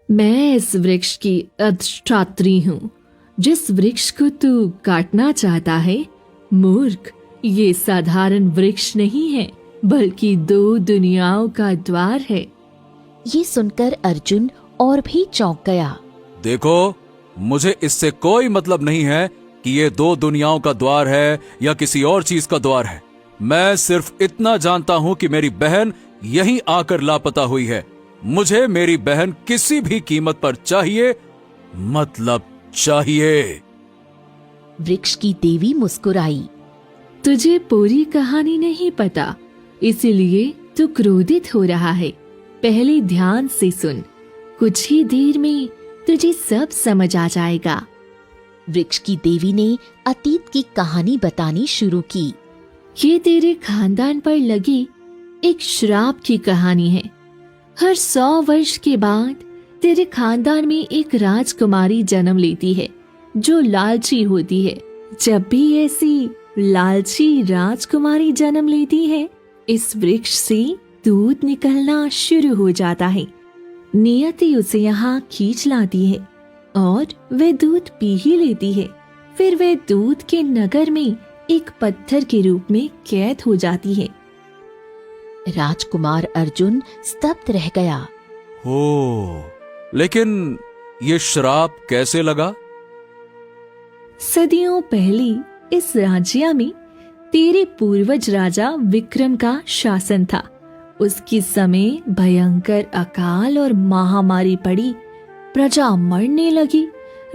मैं इस वृक्ष की अधिष्ठात्री हूँ। जिस वृक्ष को तू काटना चाहता है, मूर्ख, ये साधारण वृक्ष नहीं है, बल्कि 2 दुनियाओं का द्वार है। ये सुनकर अर्जुन और भी चौंक गया। देखो, मुझे इससे कोई मतलब नहीं है कि ये 2 दुनियाओं का द्वार है या किसी और चीज का द्वार है। मैं सिर्फ इतना जानता हूं कि मेरी बहन यहीं आकर लापता हुई है। मुझे मेरी बहन किसी भी कीमत पर चाहिए, मतलब चाहिए। वृक्ष की देवी मुस्कुराई। तुझे पूरी कहानी नहीं पता, इसीलिए तू क्रोधित हो रहा है। पहले ध्यान से सुन, कुछ ही देर में तुझे सब समझ आ जाएगा। वृक्ष की देवी ने अतीत की कहानी बतानी शुरू की। ये तेरे खानदान पर लगी एक श्राप की कहानी है। हर 100 वर्ष के बाद तेरे खानदान में एक राजकुमारी जन्म लेती है जो लालची होती है। जब भी ऐसी लालची राजकुमारी जन्म लेती है, इस वृक्ष से दूध निकलना शुरू हो जाता है। नियति उसे यहाँ खींच लाती है और वह दूध पी ही लेती है। फिर वह दूध के नगर में एक पत्थर के रूप में कैद हो जाती है। राजकुमार अर्जुन स्तब्ध रह गया। हो, लेकिन ये श्राप कैसे लगा? सदियों पहले इस राज्य में तेरे पूर्वज राजा विक्रम का शासन था। उसके समय भयंकर अकाल और महामारी पड़ी, प्रजा मरने लगी।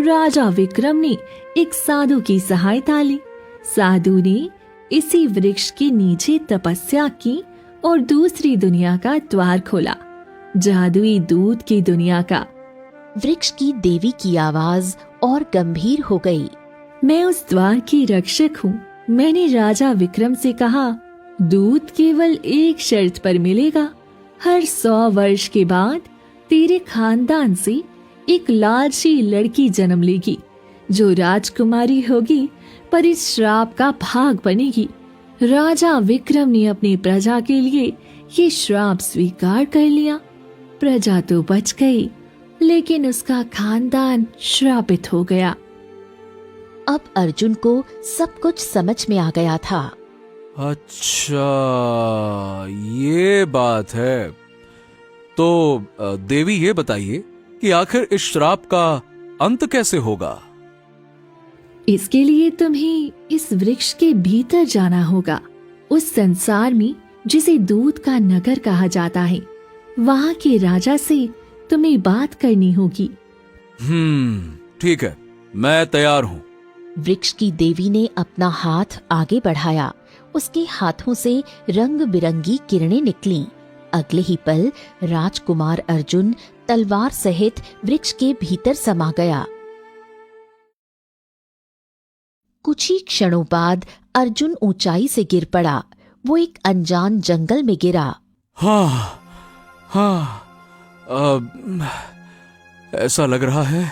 राजा विक्रम ने एक साधु की सहायता ली। साधु ने इसी वृक्ष के नीचे तपस्या की और दूसरी दुनिया का द्वार खोला, जादुई दूध की दुनिया का। वृक्ष की देवी की आवाज और गंभीर हो गई। मैं उस द्वार की रक्षक हूँ। मैंने राजा विक्रम से कहा, दूध केवल एक शर्त पर मिलेगा। हर 100 वर्ष के बाद तेरे खानदान से एक लालची लड़की जन्म लेगी जो राजकुमारी होगी, पर इस श्राप का भाग बनेगी। राजा विक्रम ने अपनी प्रजा के लिए ये श्राप स्वीकार कर लिया। प्रजा तो बच गई, लेकिन उसका खानदान श्रापित हो गया। अब अर्जुन को सब कुछ समझ में आ गया था। अच्छा, ये बात है। तो देवी, ये बताइए कि आखिर इस श्राप का अंत कैसे होगा? इसके लिए तुम्हें इस वृक्ष के भीतर जाना होगा, उस संसार में जिसे दूध का नगर कहा जाता है। वहाँ के राजा से तुम्हें बात करनी होगी। ठीक है, मैं तैयार हूँ। वृक्ष की देवी ने अपना हाथ आगे बढ़ाया। उसके हाथों से रंग बिरंगी किरणें निकलीं। अगले ही पल राजकुमार अर्जुन तलवार सहित वृक्ष के भीतर समा गया। कुछ ही क्षणों बाद अर्जुन ऊंचाई से गिर पड़ा। वो एक अनजान जंगल में गिरा। ऐसा लग रहा है,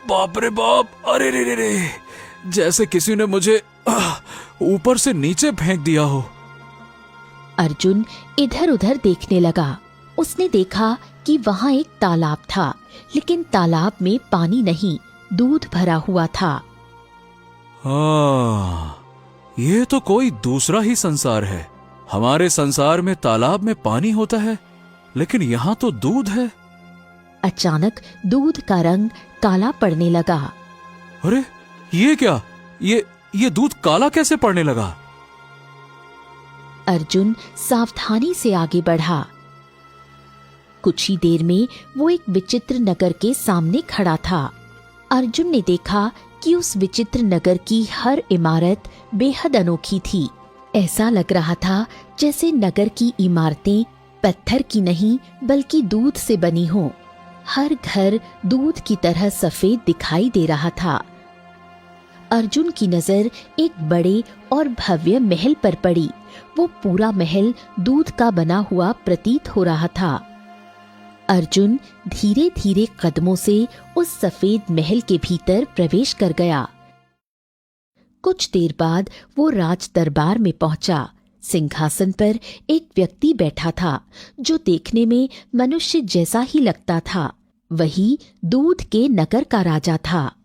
बाप रे बाप, अरे रे रे रे, जैसे किसी ने मुझे ऊपर से नीचे फेंक दिया हो। अर्जुन इधर उधर देखने लगा। उसने देखा कि वहाँ एक तालाब था, लेकिन तालाब में पानी नहीं, दूध भरा हुआ था। ये तो कोई दूसरा ही संसार है। हमारे संसार में तालाब में पानी होता है, लेकिन यहाँ तो दूध है। अचानक दूध का रंग काला पड़ने लगा। अरे ये क्या? ये दूध काला कैसे पड़ने लगा? अर्जुन सावधानी से आगे बढ़ा। कुछ ही देर में वो एक विचित्र नगर के सामने खड़ा था। अर्जुन ने देखा कि उस विचित्र नगर की हर इमारत बेहद अनोखी थी। ऐसा लग रहा था जैसे नगर की इमारतें पत्थर की नहीं बल्कि दूध से बनी हों। हर घर दूध की तरह सफेद दिखाई दे रहा था। अर्जुन की नजर एक बड़े और भव्य महल पर पड़ी। वो पूरा महल दूध का बना हुआ प्रतीत हो रहा था। अर्जुन धीरे धीरे कदमों से उस सफेद महल के भीतर प्रवेश कर गया। कुछ देर बाद वो राज दरबार में पहुंचा। सिंहासन पर एक व्यक्ति बैठा था जो देखने में मनुष्य जैसा ही लगता था। वही दूध के नगर का राजा था।